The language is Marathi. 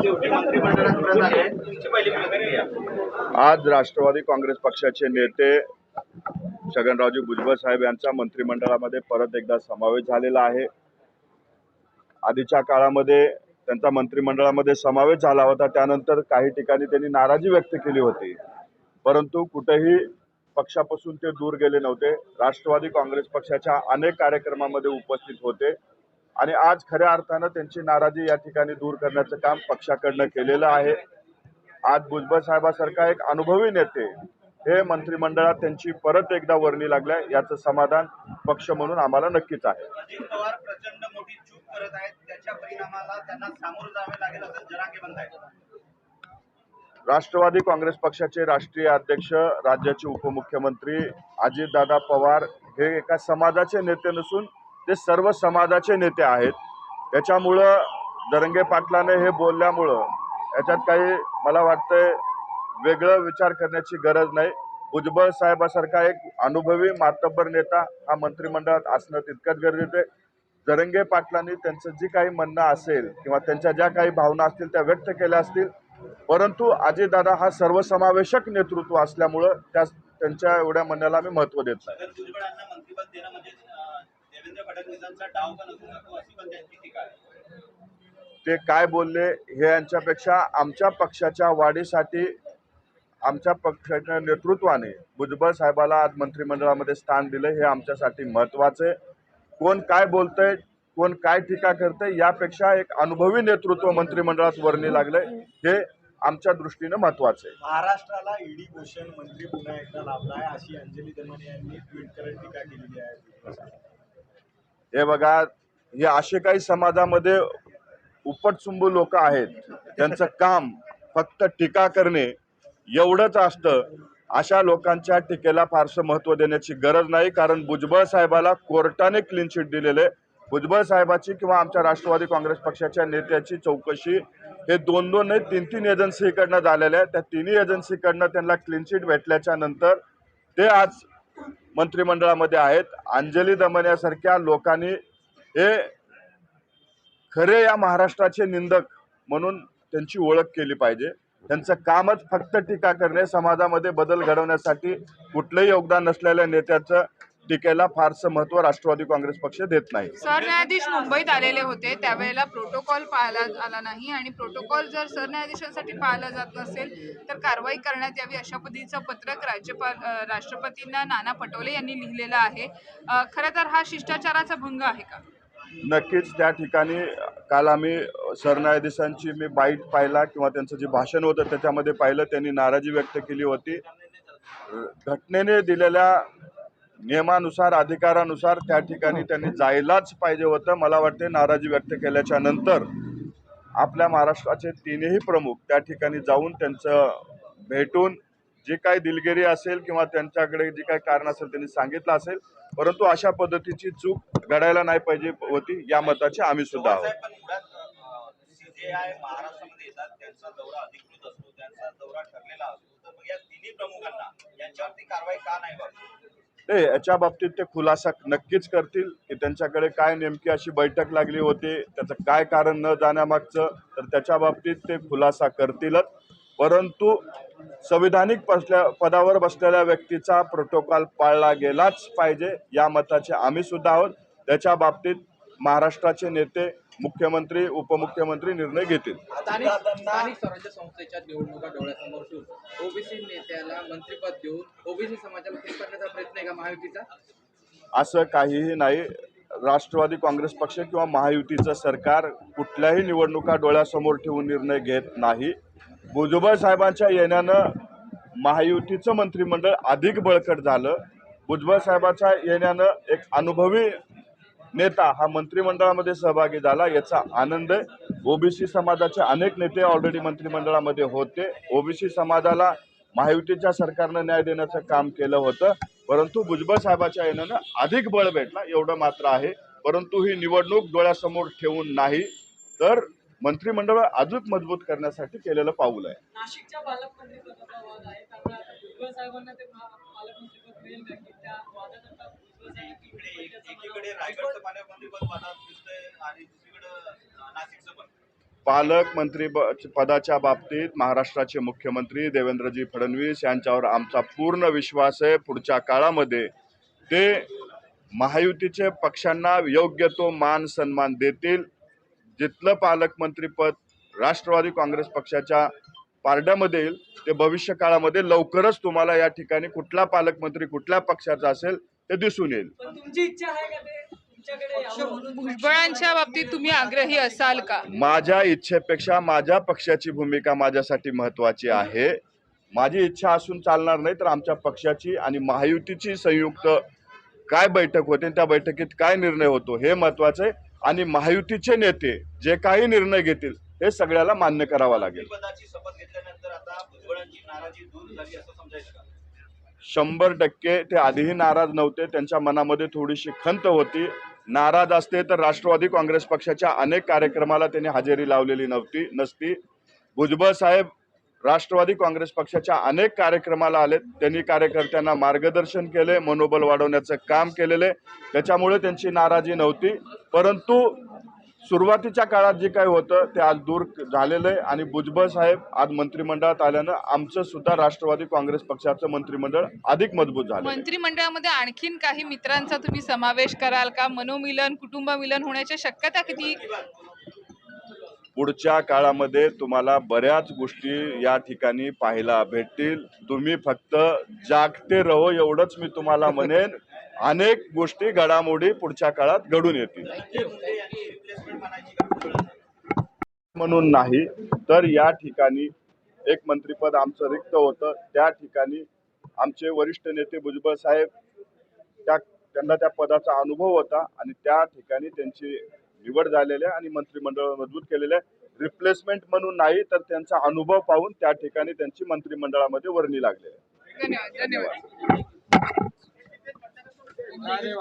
शेवटी मंत्रिमंडळात परत आले आहेत, तुमची पहिली प्रतिक्रिया? आज राष्ट्रवादी काँग्रेस पक्षाचे नेते छगनरावजी भुजबळ साहेब यांचा मंत्रिमंडळामध्ये परत एकदा समावेश झालेला आहे। आधीच्या काळामध्ये त्यांचा मंत्रिमंडळामध्ये समावेश झाला होता, त्यानंतर काही ठिकाणी त्यांनी नाराजी व्यक्त केली होती, परंतु कुठेही पक्षापासून ते दूर गेले नव्हते। राष्ट्रवादी काँग्रेस पक्षाच्या अनेक कार्यक्रमामध्ये उपस्थित होते आणि आज खऱ्या अर्थानं त्यांची नाराजी या ठिकाणी दूर करण्याचं काम पक्षाकडनं केलेलं आहे। आज भुजबळ साहेबांसारखा एक अनुभवी नेते हे मंत्रिमंडळात त्यांची परत एकदा वर्णी लागलाय, याचं समाधान पक्ष म्हणून आम्हाला नक्कीच आहे। अजित पवार प्रचंड मोठी चूक करत आहेत, त्याच्या परिणामाला त्यांना सामोरं जावे लागेल असं जरांगे म्हणतायत। राष्ट्रवादी काँग्रेस पक्षाचे राष्ट्रीय अध्यक्ष, राज्याचे उपमुख्यमंत्री अजितदादा पवार हे एका समाजाचे नेते नसून ते सर्व समाजाचे नेते आहेत। त्याच्यामुळं जरांगे पाटलाने हे बोलल्यामुळं याच्यात काही मला वाटतंय वेगळं विचार करण्याची गरज नाही। भुजबळ साहेबांसारखा एक अनुभवी मातब्बर नेता हा मंत्रिमंडळात असणं तितकंच गरजेचं आहे। जरांगे पाटलांनी त्यांचं जी काही म्हणणं असेल किंवा त्यांच्या ज्या काही भावना असतील त्या व्यक्त केल्या असतील, परंतु अजितदादा हा सर्वसमावेशक नेतृत्व असल्यामुळं त्यांच्या एवढ्या म्हणण्याला आम्ही महत्त्व देत नाही। भुजबळांना मंत्रिपद देणं म्हणजे देवेंद्र फडणवीसांचा डाव पण असू शकतो अशी पण त्यांची टीका आहे। ते काय बोलले हे यांच्यापेक्षा आमच्या पक्षाच्या वाढीसाठी आमच्या पक्षाच्या नेतृत्वाने भुजबळ साहेबाला आज मंत्रिमंडळामध्ये स्थान दिले हे आमच्यासाठी महत्त्वाचे। कोण काय बोलतंय, कोण काय टीका करतंय, यापेक्षा एक अनुभवी नेतृत्व मंत्रिमंडळात वर्णी लागलंय हे आमच्या दृष्टीने महत्त्वाचं आहे। महाराष्ट्राला ईडी भूषण मंत्री पुन्हा एकदा लाभला आहे अशी अंजली दमने यांनी ट्विट करत टीका केलेली आहे। हे बघा, हे असे काही समाजामध्ये उपटसुंबू लोक आहेत, त्यांचं काम फक्त टीका करणे एवढंच असतं। अशा लोकांच्या टीकेला फारसं महत्त्व देण्याची गरज नाही, कारण भुजबळ साहेबाला कोर्टाने क्लीन चिट दिलेले। भुजबळ साहेबाची किंवा आमच्या राष्ट्रवादी काँग्रेस पक्षाच्या नेत्याची चौकशी हे दोन नाही 3 एजन्सीकडनं झालेल्या आहे। त्या तिन्ही एजन्सीकडनं त्यांना क्लीन चिट भेटल्याच्या नंतर ते आज मंत्रिमंडळामध्ये आहेत। अंजली दमनियासारख्या लोकांनी हे खरे या महाराष्ट्राचे निंदक म्हणून त्यांची ओळख केली पाहिजे। त्यांचं कामच फक्त टीका करणे, समाजामध्ये बदल घडवण्यासाठी कुठलंही योगदान नसलेल्या नेत्याचं टीकेला फारसं महत्त्व राष्ट्रवादी काँग्रेस पक्ष देत नाही। सरन्यायाधीश मुंबईत आलेले होते, त्यावेळेला प्रोटोकॉल पाळला आला नाही आणि प्रोटोकॉल जर सरन्यायाधीशांसाठी पाळला जात नसेल तर कारवाई करण्यात यावी अशा पद्धतीचं पत्रक राष्ट्रपतींना नाना पटोले यांनी लिहिलेलं आहे। खरं तर हा शिष्टाचाराचा भंग आहे का? नक्कीच त्या ठिकाणी काल आम्ही सरन्यायाधीशांची मी बाईट पाहिला किंवा त्यांचं जे भाषण होतं त्याच्यामध्ये पाहिलं, त्यांनी नाराजी व्यक्त केली होती। घटनेने दिलेल्या नियमानुसार अधिकारानुसार त्या ठिकाणी त्यांनी जायलाच पाहिजे होतं। मला वाटते नाराजी व्यक्त केल्याच्या नंतर आपल्या महाराष्ट्राचे तीनही प्रमुख त्या ठिकाणी जाऊन त्यांचं भेटून जी काही दिलगिरी असेल किंवा त्यांच्याकडे जी काही कारण असेल त्यांनी सांगितलं असेल, परंतु अशा पद्धतीची चूक घडायला नाही पाहिजे होती या मताचे आम्ही सुद्धा आहोत। सीजेआय महाराष्ट्रामध्ये येतात, त्यांचा दौरा अधिकृत असतो, त्यांचा दौरा ठरलेला असतो, तर मग या तिन्ही प्रमुखांना यांच्यावरती कारवाई का नाही व्हावी? याच्या बाबतीत ते खुलासा नक्कीच करतील की त्यांच्याकडे काय नेमकी अशी बैठक लागली होती, त्याचं काय कारण न जाण्यामागचं, तर त्याच्या बाबतीत ते खुलासा करतीलच। परंतु संविधानिक पदावर बसलेल्या व्यक्तीचा प्रोटोकॉल पाळला गेलाच पाहिजे या मताचे आम्ही सुद्धा आहोत। त्याच्या बाबतीत महाराष्ट्राचे नेते, मुख्यमंत्री, उपमुख्यमंत्री निर्णय घेतील। स्थानिक स्वराज्य संस्थेच्या निवडणुका डोळ्यासमोर ठेवून ओबीसी नेत्याला मंत्रिपद देऊन ओबीसी समाजाला खुश करण्याचा प्रयत्न आहे का महायुतीचा? असं काहीही नाही। राष्ट्रवादी काँग्रेस पक्ष किंवा महायुतीचं सरकार कुठल्याही निवडणुका डोळ्यासमोर ठेवून निर्णय घेत नाही। भुजबळ साहेबांच्या येण्यानं महायुतीचं मंत्रिमंडळ अधिक बळकट झालं। भुजबळ साहेबांच्या येण्यानं एक अनुभवी नेता हा मंत्रिमंडळामध्ये सहभागी झाला, याचा आनंद आहे। ओबीसी समाजाचे अनेक नेते ऑलरेडी मंत्रिमंडळामध्ये होते। ओबीसी समाजाला महायुतीच्या सरकारनं न्याय देण्याचं काम केलं होतं, परंतु भुजबळ साहेबांच्या येण्यानं अधिक बळ भेटला एवढं मात्र आहे। परंतु ही निवडणूक डोळ्यासमोर ठेवून नाही, तर मंत्रिमंडळ अजून मजबूत करण्यासाठी केलेलं पाऊल आहे। नाशिकच्या पालकमंत्रीपदाचा वाद आहे, त्यामुळे आता भुजबळ साहेबांना ते पालकमंत्रीपद मिळेल का की त्या वादाकरता एकीकडे रायगडचं पालकमंत्रीपद वादात दिसतंय आणि दुसरीकडे नाशिकचं पण? पालकमंत्री पदाच्या बाबतीत महाराष्ट्राचे मुख्यमंत्री देवेंद्रजी फडणवीस यांच्यावर आमचा पूर्ण विश्वास आहे. पुढच्या काळामध्ये ते महायुतीचे पक्षांना योग्य तो मान सन्मान देतील. जिथलं पालकमंत्री पद राष्ट्रवादी काँग्रेस पक्षाच्या पारड्यामध्ये येईल ते भविष्य काळामध्ये लवकरच तुम्हाला या ठिकाणी कुठला पालकमंत्री कुठल्या पक्षाचा असेल ते दिसून येईल. पण तुमची इच्छा आहे का ते तुमच्याकडे यावं म्हणून? भुजबळांच्या बाबतीत तुम्ही आग्रही असाल का? माझ्या इच्छेपेक्षा माझ्या पक्षाची भूमिका माझ्यासाठी महत्वाची आहे. माझी इच्छा असून चालणार नाही, तर आमच्या पक्षाची आणि महायुतीची संयुक्त काय बैठक होते त्या बैठकीत काय निर्णय होतो हे महत्वाचं आहे. आणि महायुतीचे नेते जे काही निर्णय घेतील हे सगळ्याला मान्य करावा लागेल. पदाची शपथ घेतल्यानंतर आता भुजबळांची नाराजी दूर झाली असं समजायचं का? 100% ते आधीही नाराज नव्हते. त्यांच्या मनामध्ये थोडीशी खंत होती. नाराज असते तर राष्ट्रवादी काँग्रेस पक्षाच्या अनेक कार्यक्रमाला त्यांनी हजेरी लावलेली नसती. भुजबळ साहेब राष्ट्रवादी काँग्रेस पक्षाच्या अनेक कार्यक्रमाला आलेत. त्यांनी कार्यकर्त्यांना मार्गदर्शन केले, मनोबल वाढवण्याचं काम केलेले, त्याच्यामुळे त्यांची नाराजी नव्हती. परंतु सुरुवातीच्या काळात जे काही होतं ते आज दूर झालेलं आहे. आणि भुजबळ साहेब आज मंत्रिमंडळात आल्यानं आमचं सुद्धा राष्ट्रवादी काँग्रेस पक्षाचं मंत्रिमंडळ अधिक मजबूत झालं. मंत्रिमंडळामध्ये आणखीन काही मित्रांचा तुम्ही समावेश कराल का? मनोमिलन, कुटुंब मिलन होण्याच्या शक्यता किती? पुढच्या काळामध्ये तुम्हाला बऱ्याच गोष्टी या ठिकाणी पाहायला भेटतील. तुम्ही फक्त जागते रहो एवढंच मी तुम्हाला म्हणेन. अनेक गोष्टी घडामोडी पुढच्या काळात घडून येतील. म्हणून नाही तर या ठिकाणी एक मंत्रिपद आमचं रिक्त होतं. त्या ठिकाणी आमचे वरिष्ठ नेते भुजबळ साहेब त्यांना त्या पदाचा अनुभव होता आणि त्या ठिकाणी त्यांची निवड झालेली आहे आणि मंत्रिमंडळ मजबूत केलेलं आहे. रिप्लेसमेंट म्हणून नाही तर त्यांचा अनुभव पाहून त्या ठिकाणी त्यांची मंत्रिमंडळामध्ये वर्णी लागलेली आहे. धन्यवाद.